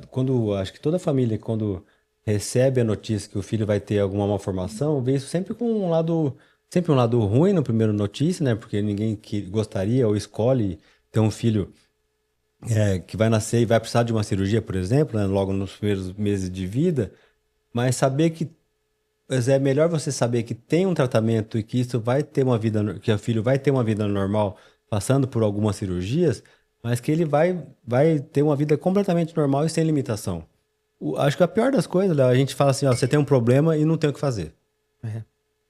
quando acho que toda família quando recebe a notícia que o filho vai ter alguma malformação, vê isso sempre um lado ruim no primeiro notícia, né? Porque ninguém que gostaria ou escolhe ter um filho que vai nascer e vai precisar de uma cirurgia, por exemplo, né? Logo nos primeiros meses de vida, mas saber mas é melhor você saber que tem um tratamento e que isso vai ter uma vida, que o filho vai ter uma vida normal passando por algumas cirurgias, mas que ele vai ter uma vida completamente normal e sem limitação. Acho que a pior das coisas, Léo, a gente fala assim, ó, você tem um problema e não tem o que fazer.
É.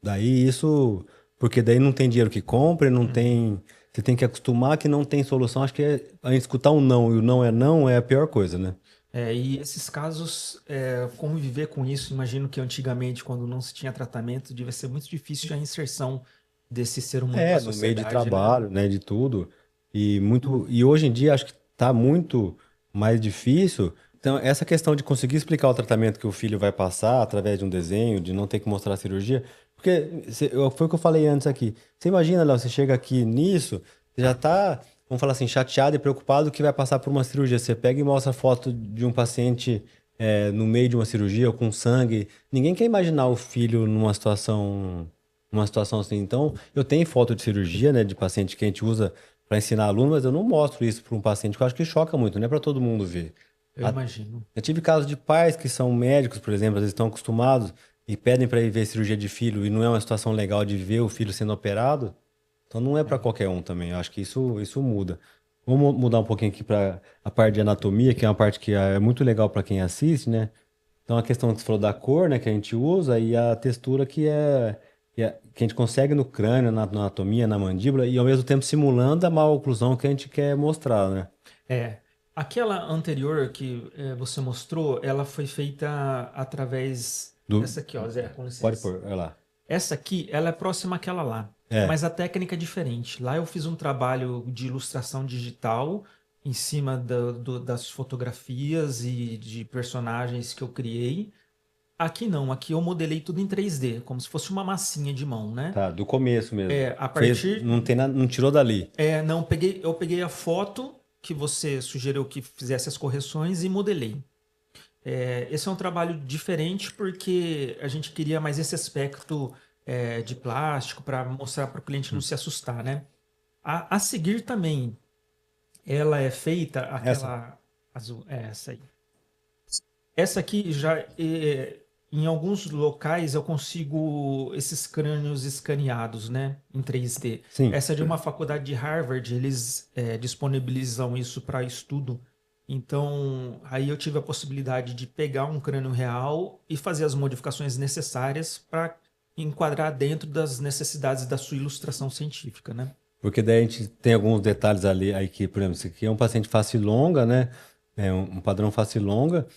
Daí isso, porque daí não tem dinheiro que compre, não tem, você tem que acostumar que não tem solução. Acho que a gente escutar um não e o não é a pior coisa, né?
E esses casos, conviver com isso, imagino que antigamente, quando não se tinha tratamento, devia ser muito difícil a inserção desse ser humano na
No meio de
sociedade, né?
trabalho, né, de tudo. E hoje em dia acho que está muito mais difícil. Então, essa questão de conseguir explicar o tratamento que o filho vai passar através de um desenho, de não ter que mostrar a cirurgia, porque foi o que eu falei antes aqui. Você imagina, Léo, você chega aqui nisso, você já está, vamos falar assim, chateado e preocupado que vai passar por uma cirurgia. Você pega e mostra foto de um paciente no meio de uma cirurgia ou com sangue. Ninguém quer imaginar o filho numa situação assim. Então, eu tenho foto de cirurgia, né, de paciente que a gente usa para ensinar aluno, mas eu não mostro isso para um paciente, porque eu acho que choca muito, não é para todo mundo ver.
Eu
A-
imagino.
Eu tive casos de pais que são médicos, por exemplo, eles estão acostumados e pedem para ir ver cirurgia de filho e não é uma situação legal de ver o filho sendo operado. Então, não é para qualquer um também. Eu acho que isso muda. Vamos mudar um pouquinho aqui para a parte de anatomia, que é uma parte que é muito legal para quem assiste, né? Então, a questão que você falou da cor, né, que a gente usa, e a textura que a gente consegue no crânio, na anatomia, na mandíbula, e ao mesmo tempo simulando a maloclusão que a gente quer mostrar, né?
É. Aquela anterior que você mostrou, ela foi feita através
Do,
dessa aqui, ó, Zé, com
pode
licença.
pôr, olha lá.
Essa aqui, ela é próxima àquela lá,
É,
mas a técnica é diferente. Lá eu fiz um trabalho de ilustração digital em cima das fotografias e de personagens que eu criei. Aqui não, aqui eu modelei tudo em 3D, como se fosse uma massinha de mão, né?
tá, do começo mesmo.
A
Fez,
partir
não tirou dali.
não, eu peguei a foto que você sugeriu que fizesse as correções e modelei. Esse é um trabalho diferente porque a gente queria mais esse aspecto de plástico para mostrar para o cliente não se assustar, né? A seguir também, ela é feita
Essa?
aquela azul, essa aí. Essa aqui já, em alguns locais eu consigo esses crânios escaneados, né, em 3D.
Sim.
Essa é de uma faculdade de Harvard, eles disponibilizam isso para estudo. Então, aí eu tive a possibilidade de pegar um crânio real e fazer as modificações necessárias para enquadrar dentro das necessidades da sua ilustração científica, né?
Porque daí a gente tem alguns detalhes ali, aí que, por exemplo, esse aqui é um paciente face longa, né? É um padrão face longa,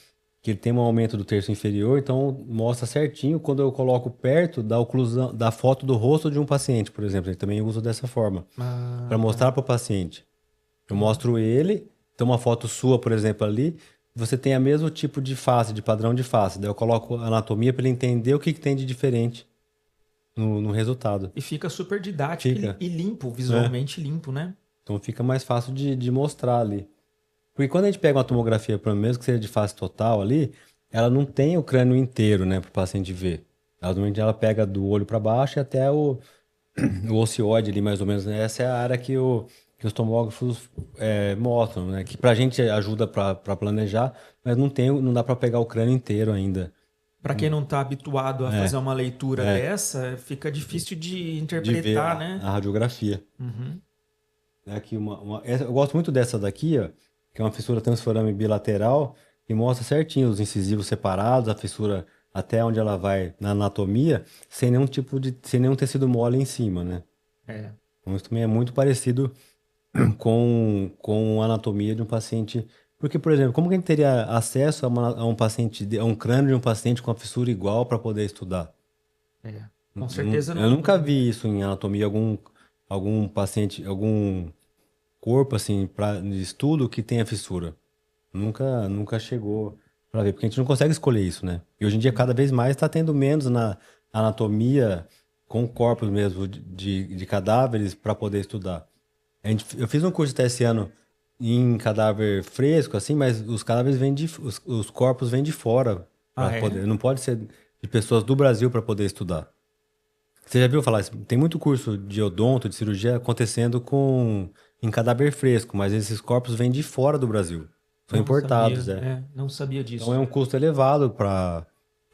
que ele tem um aumento do terço inferior, então mostra certinho quando eu coloco perto da oclusão, da foto do rosto de um paciente, por exemplo. Ele também usa dessa forma,
Ah,
para
tá.
mostrar para o paciente. Eu mostro ele, tem uma foto sua, por exemplo, ali, você tem o mesmo tipo de face, de padrão de face. Daí eu coloco a anatomia para ele entender o que que tem de diferente no resultado.
E fica super didático
Fica,
e limpo,
né?
visualmente limpo, né?
Então fica mais fácil de mostrar ali. Porque quando a gente pega uma tomografia, por mesmo que seja de face total ali, ela não tem o crânio inteiro, né, para o paciente ver. Ela, normalmente ela pega do olho para baixo e até o ocioide ali, mais ou menos, né? Essa é a área que os tomógrafos mostram, né? Que pra gente ajuda para planejar, mas não dá para pegar o crânio inteiro ainda.
Para quem não está habituado a
É,
fazer uma leitura
é,
dessa, fica difícil de
de ver
interpretar, né?
a radiografia.
Uhum.
Aqui eu gosto muito dessa daqui, ó, que é uma fissura transforame bilateral, que mostra certinho os incisivos separados, a fissura até onde ela vai na anatomia, sem nenhum tecido mole em cima, né?
É.
Então isso também é muito parecido com a anatomia de um paciente. Porque, por exemplo, como que a gente teria acesso a um paciente, a um crânio de um paciente com a fissura igual para poder estudar?
É. Com certeza
Eu
não.
nunca vi isso em anatomia, algum paciente, algum corpo assim para de estudo que tenha fissura. Nunca chegou para ver, porque a gente não consegue escolher isso, né? E hoje em dia cada vez mais está tendo menos na anatomia com corpos mesmo de cadáveres para poder estudar. Eu fiz um curso até esse ano em cadáver fresco, assim, mas os cadáveres os corpos vêm de fora
Ah,
para
é?
poder. Não pode ser de pessoas do Brasil para poder estudar. Você já viu falar isso? Tem muito curso de odonto, de cirurgia acontecendo em cadáver fresco, mas esses corpos vêm de fora do Brasil. São
Não sabia.
importados, é.
Não sabia
Então é
disso.
um custo elevado para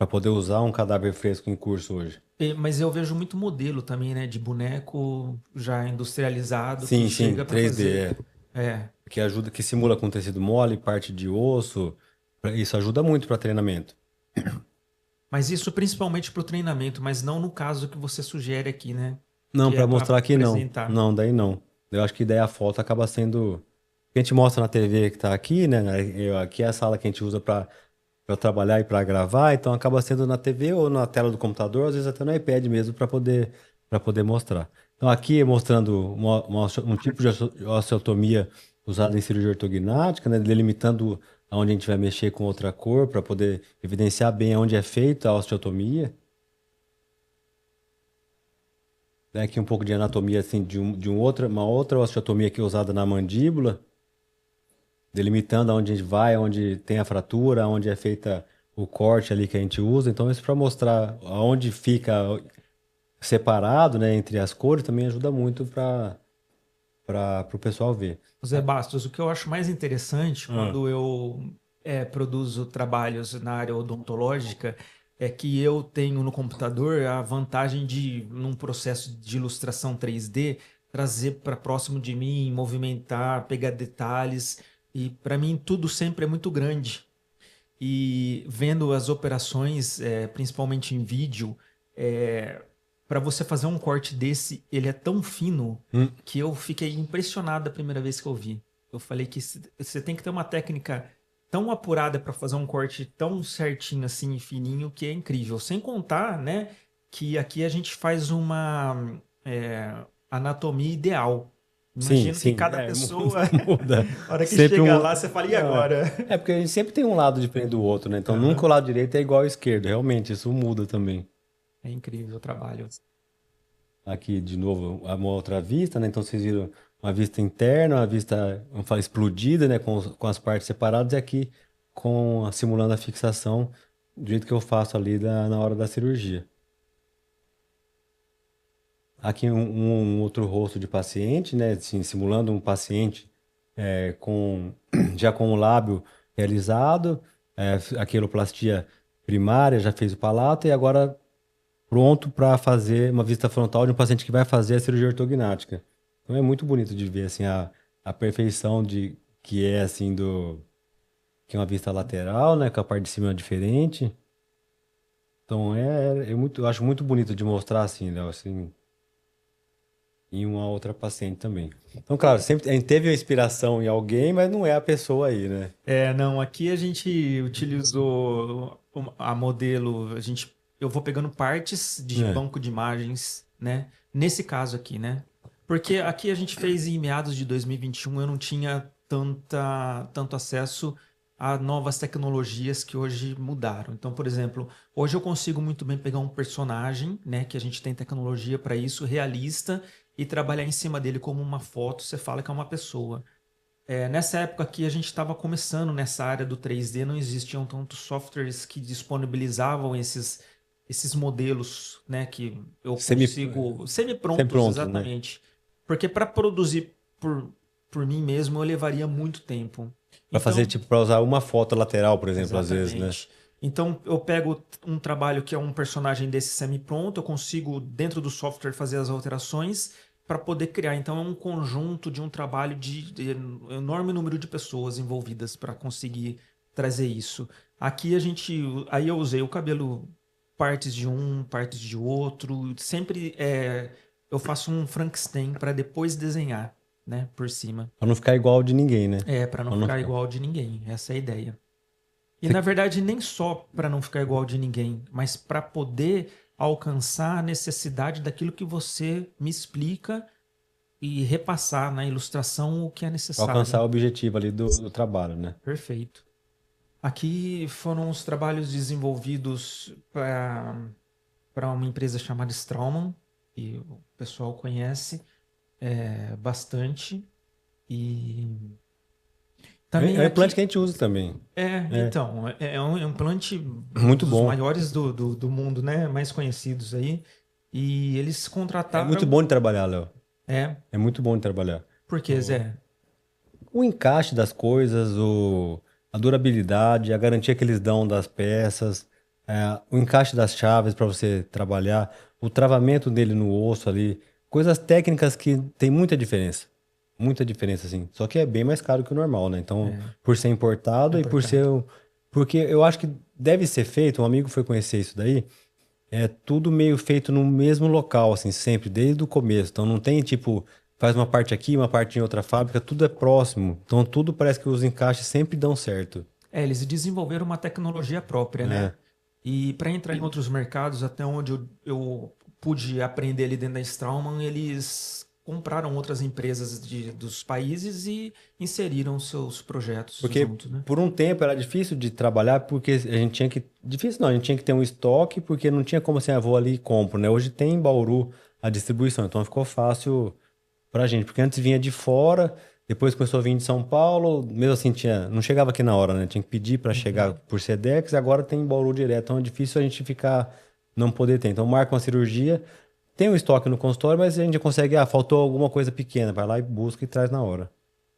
poder usar um cadáver fresco em curso hoje.
Mas eu vejo muito modelo também, né? De boneco já industrializado que
Sim, sim,
chega para
3D,
fazer.
é.
É.
Que ajuda, que simula com tecido mole, parte de osso. Isso ajuda muito para treinamento.
Mas isso principalmente para o treinamento, mas não no caso que você sugere aqui, né?
Não,
Que é
para
para
mostrar que não.
apresentar.
Não, daí não. Eu acho que daí a foto acaba sendo. A gente mostra na TV que tá aqui, né? Aqui é a sala que a gente usa para trabalhar e para gravar, então acaba sendo na TV ou na tela do computador, às vezes até no iPad mesmo para poder mostrar. Então aqui mostrando um tipo de osteotomia usada em cirurgia ortognática, né? Delimitando aonde a gente vai mexer com outra cor para poder evidenciar bem onde é feita a osteotomia. Aqui um pouco de anatomia assim uma outra osteotomia que é usada na mandíbula, delimitando aonde a gente vai, onde tem a fratura, onde é feita o corte ali que a gente usa. Então isso para mostrar aonde fica separado, né, entre as cores também ajuda muito para o pessoal ver.
Zé Bastos, o que eu acho mais interessante
Ah,
quando eu produzo trabalhos na área odontológica é que eu tenho no computador a vantagem de, num processo de ilustração 3D, trazer para próximo de mim, movimentar, pegar detalhes. E para mim tudo sempre é muito grande. E vendo as operações, principalmente em vídeo, para você fazer um corte desse, ele é tão fino
hum,
que eu fiquei impressionado a primeira vez que eu vi. Eu falei que você tem que ter uma técnica tão apurada para fazer um corte tão certinho assim, fininho, que é incrível. Sem contar, né, que aqui a gente faz uma anatomia ideal.
sim,
Imagino que
sim,
cada pessoa,
muda.
a hora que
Sempre
chega
um.
lá, você fala, e
Não,
agora?
é porque a gente sempre tem um lado diferente do outro, né? Então nunca o
Aham.
lado direito é igual ao esquerdo. Realmente, isso muda também.
É incrível o trabalho.
Aqui, de novo, uma outra vista, né? Então, vocês viram uma vista interna, uma vista, vamos falar, explodida, né, com as partes separadas, e aqui simulando a fixação do jeito que eu faço ali na hora da cirurgia. Aqui um outro rosto de paciente, né, assim, simulando um paciente já com o lábio realizado, a queloplastia primária, já fez o palato e agora pronto para fazer uma vista frontal de um paciente que vai fazer a cirurgia ortognática. Então é muito bonito de ver assim a perfeição de que é assim que é uma vista lateral, né, com a parte de cima diferente. Então eu acho muito bonito de mostrar assim, Léo, assim, em uma outra paciente também. Então, claro, sempre a gente teve uma inspiração em alguém, mas não é a pessoa aí, né?
Não, aqui a gente utilizou a modelo, eu vou pegando partes de
É.
banco de imagens, né? Nesse caso aqui, né? Porque aqui a gente fez em meados de 2021, eu não tinha tanto acesso a novas tecnologias que hoje mudaram. Então, por exemplo, hoje eu consigo muito bem pegar um personagem, né? Que a gente tem tecnologia para isso, realista, e trabalhar em cima dele como uma foto, você fala que é uma pessoa. Nessa época aqui a gente estava começando nessa área do 3D, não existiam tantos softwares que disponibilizavam esses modelos, né, que eu
Semi,
consigo
sempre
semi-prontos,
pronto, né?
exatamente. Porque para produzir por mim mesmo eu levaria muito tempo.
Para fazer,
Então,
tipo, para usar uma foto lateral, por exemplo, às vezes, né?
exatamente. Então eu pego um trabalho que é um personagem desse semi-pronto, eu consigo dentro do software fazer as alterações para poder criar. Então é um conjunto de um trabalho de enorme número de pessoas envolvidas para conseguir trazer isso. Aqui aí eu usei o cabelo partes de um, partes de outro, sempre eu faço um Frankenstein para depois desenhar, né, por cima.
Para não ficar igual de ninguém, né?
Para não
Pra não
ficar
ficar.
igual de ninguém. Essa é a ideia. E
Você-
na verdade, nem só para não ficar igual de ninguém, mas para poder alcançar a necessidade daquilo que você me explica e repassar na ilustração o que é
Pra alcançar
necessário.
o objetivo ali do trabalho, né?
Perfeito. Aqui foram os trabalhos desenvolvidos para uma empresa chamada Straumann, que o pessoal conhece bastante. E
É
também
um implante
aqui.
que a gente usa também. É
Então, é um implante
muito
dos
bom.
maiores do mundo, né? Mais conhecidos aí. E eles
É muito
contrataram.
bom de trabalhar, Léo.
É,
É muito bom de trabalhar.
por quê, Zé?
O encaixe das coisas, a durabilidade, a garantia que eles dão das peças, o encaixe das chaves para você trabalhar, o travamento dele no osso ali, coisas técnicas que tem muita diferença. Muita diferença, assim. Só que é bem mais caro que o normal, né? Então, por ser
É
importado e por ser.
importante.
Porque eu acho que deve ser feito, um amigo foi conhecer isso daí, é tudo meio feito no mesmo local, assim, sempre, desde o começo. Então não tem tipo, faz uma parte aqui, uma parte em outra fábrica, tudo é próximo. Então tudo parece que os encaixes sempre dão certo.
Eles desenvolveram uma tecnologia própria, né?
É.
E para entrar em outros mercados, até onde eu pude aprender ali dentro da Straumann, eles compraram outras empresas dos países e inseriram seus projetos
Porque
junto, né?
por um tempo era difícil de trabalhar, porque a gente tinha que. Difícil não, a gente tinha que ter um estoque, porque não tinha como assim, ah, vou ali e compro, né? Hoje tem em Bauru a distribuição, então ficou fácil pra gente, porque antes vinha de fora, depois começou a vir de São Paulo, mesmo assim não chegava aqui na hora, né? Tinha que pedir para chegar por Sedex, e agora tem em Bauru direto, então é difícil a gente ficar, não poder ter. Então marca uma cirurgia, tem um estoque no consultório, mas a gente consegue, faltou alguma coisa pequena, vai lá e busca e traz na hora.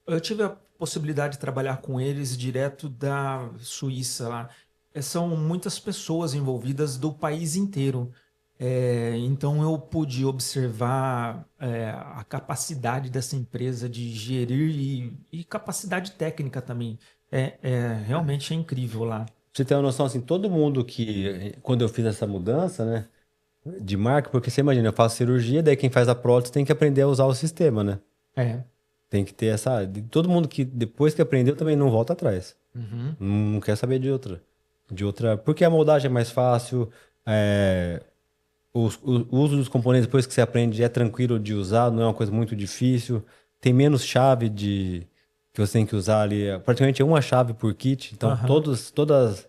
Eu tive a possibilidade de trabalhar com eles direto da Suíça lá. São muitas pessoas envolvidas do país inteiro. Então eu pude observar a capacidade dessa empresa de gerir e capacidade técnica também. Realmente é incrível lá.
Pra você ter uma noção, assim, todo mundo quando eu fiz essa mudança, né, de marca, porque você imagina, eu faço cirurgia, daí quem faz a prótese tem que aprender a usar o sistema, né?
É.
Tem que ter todo mundo que depois que aprendeu também não volta atrás.
Uhum.
Não quer saber de outra, porque a moldagem é mais fácil, o uso dos componentes depois que você aprende é tranquilo de usar, não é uma coisa muito difícil, tem menos chave que você tem que usar ali, praticamente é uma chave por kit, então
Aham.
todos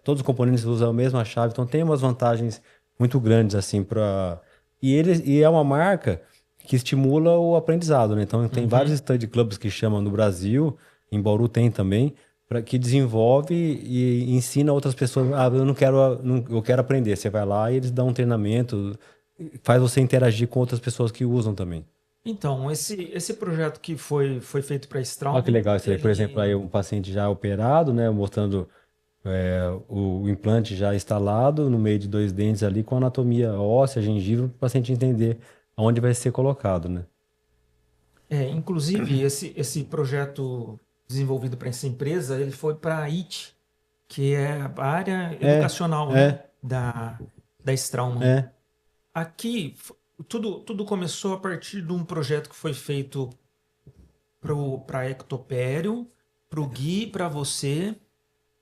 os componentes usam a mesma chave, então tem umas vantagens muito grandes assim para e é uma marca que estimula o aprendizado, né? Então tem vários study clubs que chamam no Brasil, em Bauru tem também, para que desenvolve e ensina outras pessoas. Ah, eu não quero, eu quero aprender. Você vai lá e eles dão um treinamento, faz você interagir com outras pessoas que usam também.
Então, esse projeto que foi feito para
Olha que
Straumann,
legal isso aí. Por exemplo, aí um paciente já operado, né? Mostrando o implante já instalado no meio de dois dentes ali com anatomia óssea, gengiva, para o paciente entender aonde vai ser colocado, né?
inclusive, esse projeto desenvolvido para essa empresa, ele foi para a IT, que é a área
É,
educacional, né,
é,
da Straumann.
é.
Aqui, tudo começou a partir de um projeto que foi feito para Ectopério, para o Gui, para você.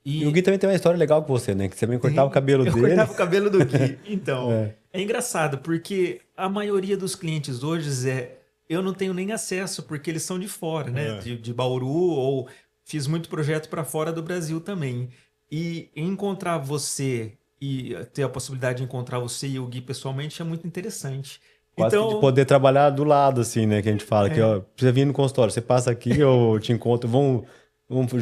E o Gui
E
também tem uma história legal com você, né? Que você também cortava o
tem,
cabelo
eu
dele.
cortava o cabelo do Gui. Então,
É.
é engraçado, porque a maioria dos clientes hoje, Zé, eu não tenho nem acesso, porque eles são de fora, né?
É.
De Bauru, ou fiz muito projeto para fora do Brasil também. E encontrar você e ter a possibilidade de encontrar você e o Gui pessoalmente é muito interessante.
Quase que de
Então,
poder trabalhar do lado, assim, né? Que a gente fala que,
é,
ó, precisa vir no consultório. Você passa aqui, eu te encontro, vamos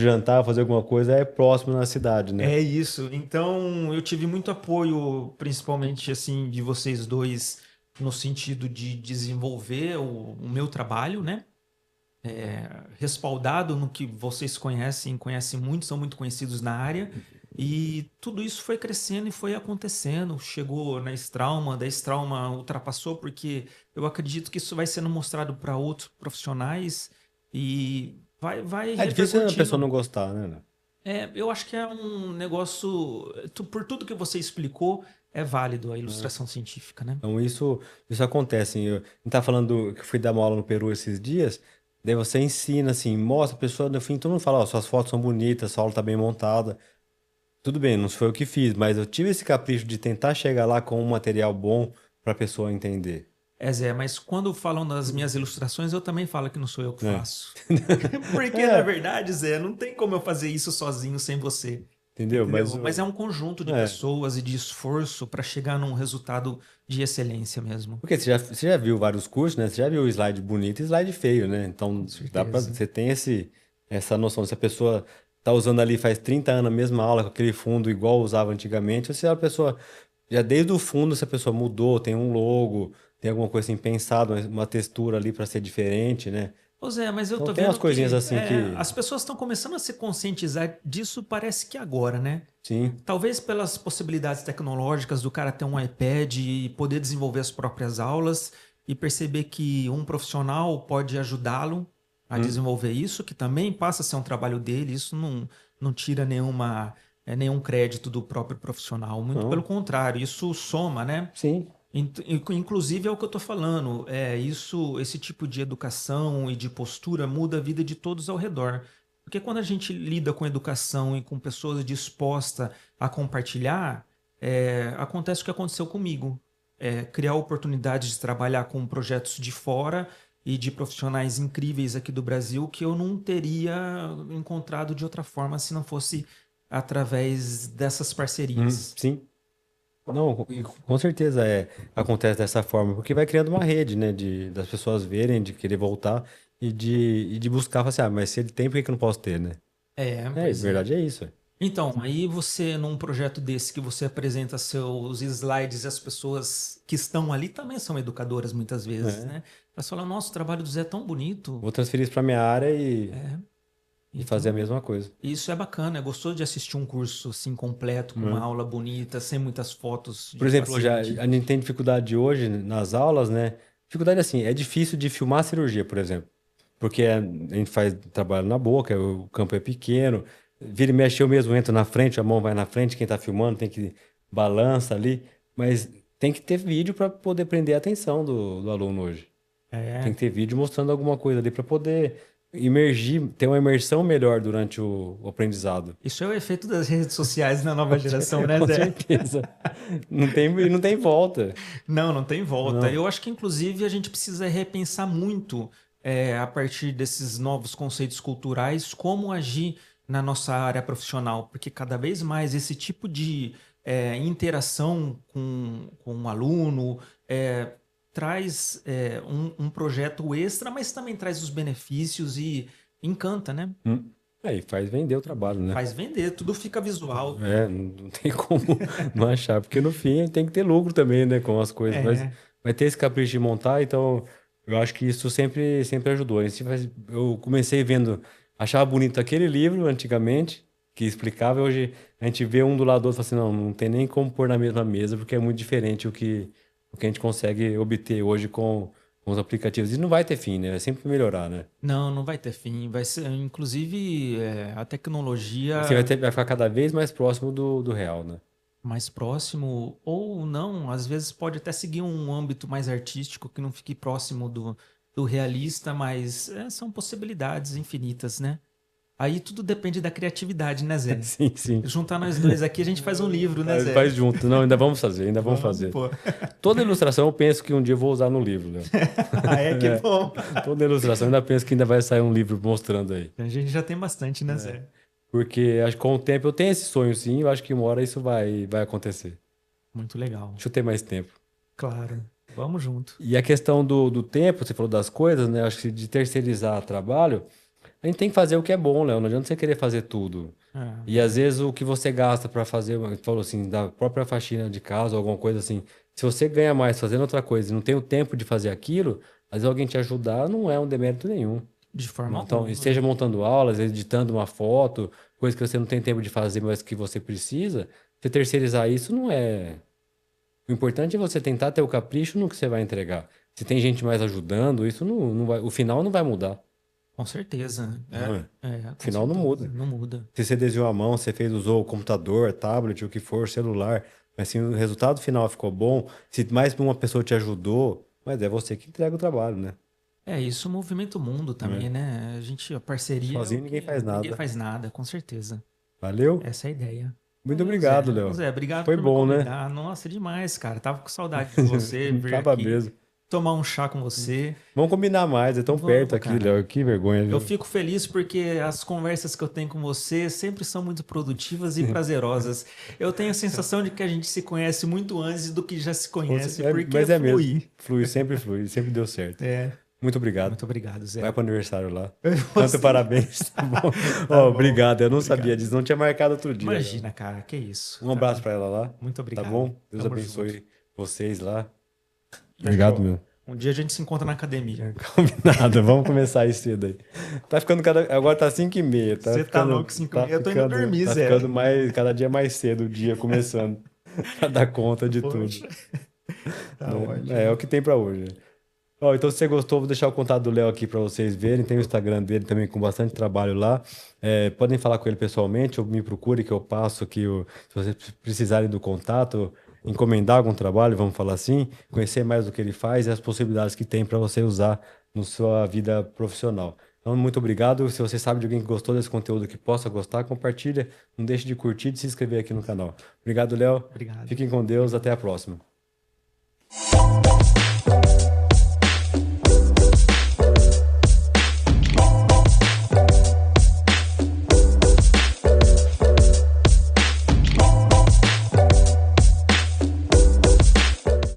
jantar, fazer alguma coisa, é próximo na cidade, né?
é isso. Então, eu tive muito apoio, principalmente assim, de vocês dois, no sentido de desenvolver o meu trabalho, né? Respaldado no que vocês conhecem muito, são muito conhecidos na área. E tudo isso foi crescendo e foi acontecendo. Chegou na Strauma, da Strauma ultrapassou, porque eu acredito que isso vai sendo mostrado para outros profissionais e vai
É difícil a pessoa
repercutindo.
não gostar, né?
Eu acho que é um negócio. Por tudo que você explicou, é válido a ilustração científica, né?
Então isso acontece. Assim, a gente tá falando que fui dar uma aula no Peru esses dias, daí você ensina assim, mostra a pessoa, no fim todo mundo fala, ó, suas fotos são bonitas, sua aula tá bem montada. Tudo bem, não foi eu que fiz, mas eu tive esse capricho de tentar chegar lá com um material bom pra pessoa entender.
Zé, mas quando falam das minhas ilustrações, eu também falo que não sou eu que
É.
faço. Porque, na
É,
verdade, Zé, não tem como eu fazer isso sozinho sem você.
entendeu?
Entendeu? Mas é um conjunto de
É.
pessoas e de esforço para chegar num resultado de excelência mesmo.
Porque você já viu vários cursos, né? Você já viu slide bonito e slide feio, né?
Com
Então,
certeza.
você tem essa noção. Se a pessoa tá usando ali faz 30 anos a mesma aula com aquele fundo igual usava antigamente, ou se a pessoa, já desde o fundo, se a pessoa mudou, tem um logo, tem alguma coisa assim pensado, uma textura ali para ser diferente, né?
Ô Zé, mas eu
Então
tô
tem umas
vendo
coisinhas
que
assim que,
as pessoas estão começando a se conscientizar disso, parece que agora, né?
sim.
Talvez pelas possibilidades tecnológicas do cara ter um iPad e poder desenvolver as próprias aulas e perceber que um profissional pode ajudá-lo a
Hum,
desenvolver isso, que também passa a ser um trabalho dele, isso não tira nenhum crédito do próprio profissional, muito pelo
não,
contrário, isso soma, né?
sim.
Inclusive é o que eu estou falando, esse tipo de educação e de postura muda a vida de todos ao redor. Porque quando a gente lida com educação e com pessoas dispostas a compartilhar, acontece o que aconteceu comigo. Criar oportunidades de trabalhar com projetos de fora e de profissionais incríveis aqui do Brasil que eu não teria encontrado de outra forma se não fosse através dessas parcerias.
Sim. Não, e com certeza acontece dessa forma, porque vai criando uma rede, né, das pessoas verem, de querer voltar e de buscar, falar assim, ah, mas se ele tem, por que que eu não posso ter, né? É,
Pois é.
verdade é isso.
Então, aí você, num projeto desse que você apresenta seus slides e as pessoas que estão ali também são educadoras muitas vezes,
É.
né? Elas falam, nossa, o trabalho do Zé é tão bonito.
Vou transferir isso para minha área e fazer a
Então,
mesma coisa.
isso é bacana. É gostoso de assistir um curso assim completo, com uma
Né?
aula bonita, sem muitas fotos
Por
de
exemplo, já,
paciente.
a gente tem dificuldade hoje nas aulas, né? Dificuldade assim, é difícil de filmar a cirurgia, por exemplo. Porque a gente faz trabalho na boca, o campo é pequeno, vira e mexe eu mesmo entro na frente, a mão vai na frente, quem tá filmando tem que balança ali, mas tem que ter vídeo para poder prender a atenção do aluno hoje. Tem
É,
que ter vídeo mostrando alguma coisa ali para poder imergir, ter uma imersão melhor durante o aprendizado.
isso é o efeito das redes sociais na nova geração, né,
Com
Zé?
certeza. Não tem volta.
Não tem volta.
Não.
Eu acho que, inclusive, a gente precisa repensar muito, a partir desses novos conceitos culturais, como agir na nossa área profissional, porque cada vez mais esse tipo de interação com o aluno traz um projeto extra, mas também traz os benefícios e encanta, né?
Aí faz vender o trabalho, né?
Faz vender, tudo fica visual.
Não tem como não achar, porque no fim tem que ter lucro também, né, com as coisas, mas
É,
vai ter esse capricho de montar, então eu acho que isso sempre ajudou. Eu comecei vendo, achava bonito aquele livro antigamente, que explicava, e hoje a gente vê um do lado do outro e fala assim, não tem nem como pôr na mesma mesa, porque é muito diferente o que a gente consegue obter hoje com os aplicativos. E não vai ter fim, né? Vai sempre melhorar, né?
não vai ter fim. Vai ser, inclusive, a
Assim,
tecnologia
vai ficar cada vez mais próximo do real, né?
mais próximo, ou não, às vezes pode até seguir um âmbito mais artístico que não fique próximo do realista, mas são possibilidades infinitas, né? Aí tudo depende da criatividade, né, Zé?
Sim, sim.
Juntar nós dois aqui, a gente faz um livro, né,
Faz,
Zé?
faz junto. Não, ainda vamos fazer, ainda vamos
Vamos,
fazer.
pô.
Toda ilustração eu penso que um dia eu vou usar no livro, Léo.
Ah, que bom.
Toda ilustração eu ainda penso que ainda vai sair um livro mostrando aí.
A gente já tem bastante, né, Zé?
Porque acho que com o tempo eu tenho esse sonho sim, eu acho que uma hora isso vai acontecer.
Muito legal.
Deixa eu ter mais tempo.
Claro. Vamos junto.
E a questão do tempo, você falou das coisas, né? Acho que de terceirizar trabalho, a gente tem que fazer o que é bom, Léo. Não adianta você querer fazer tudo.
Ah,
E às vezes o que você gasta para fazer, você falou assim, da própria faxina de casa ou alguma coisa assim, se você ganha mais fazendo outra coisa e não tem o tempo de fazer aquilo, às vezes alguém te ajudar não é um demérito nenhum.
de forma
Então,
alguma.
esteja montando aulas, editando uma foto, coisa que você não tem tempo de fazer, mas que você precisa, você terceirizar isso não é. O importante é você tentar ter o capricho no que você vai entregar. Se tem gente mais ajudando, isso não vai, o final não vai mudar.
Com certeza.
Não é?
Com
O final não
certeza.
muda.
Não muda.
Se você desenhou a mão, você usou o computador, tablet, o que for, celular, mas se o resultado final ficou bom, se mais uma pessoa te ajudou, mas é você que entrega o trabalho, né?
Isso movimenta o mundo também, né? A parceria.
Sozinho ninguém faz nada.
Ninguém faz nada, com certeza.
Valeu?
Essa é a ideia.
Muito
Valeu,
obrigado,
Zé.
Léo.
Zé, obrigado
Foi
por
bom,
me
né?
convidar. Nossa, demais, cara. Tava com saudade de você, vir
Tava
aqui,
mesmo.
tomar um chá com você.
Vamos combinar mais, é tão
Vamos,
perto aqui,
cara.
Léo. Que vergonha, viu?
Eu fico feliz porque as conversas que eu tenho com você sempre são muito produtivas e prazerosas. Eu tenho a sensação de que a gente se conhece muito antes do que já se conhece, porque
Mas é
flui.
mesmo. Flui, sempre deu certo.
É.
Muito obrigado.
Muito obrigado, Zé.
Vai pro aniversário lá.
Você-
Canta parabéns, tá bom? Ó, obrigado, eu não sabia disso, não tinha marcado outro dia.
Imagina, cara, que isso.
Um abraço pra ela lá.
Muito obrigado.
Tá bom? Deus
Tamo
abençoe
junto.
vocês lá. Obrigado, meu.
Um dia a gente se encontra na academia.
Combinado, vamos começar isso cedo aí. Tá ficando agora tá 5h30.
Você tá louco, 5h30? Eu tô indo dormir,
Tá
Zé.
ficando cada dia mais cedo o dia começando. Pra dar conta de tudo.
Poxa. Tá
Né?
ótimo.
É o que tem pra hoje. Ó, então, se você gostou, vou deixar o contato do Léo aqui para vocês verem. Tem o Instagram dele também com bastante trabalho lá. Podem falar com ele pessoalmente ou me procure que eu passo aqui. Se vocês precisarem do contato, encomendar algum trabalho, vamos falar assim, conhecer mais do que ele faz e as possibilidades que tem para você usar na sua vida profissional. Então, muito obrigado. Se você sabe de alguém que gostou desse conteúdo que possa gostar, compartilha. Não deixe de curtir e de se inscrever aqui no canal. Obrigado, Léo.
Obrigado.
Fiquem com Deus. Até a próxima.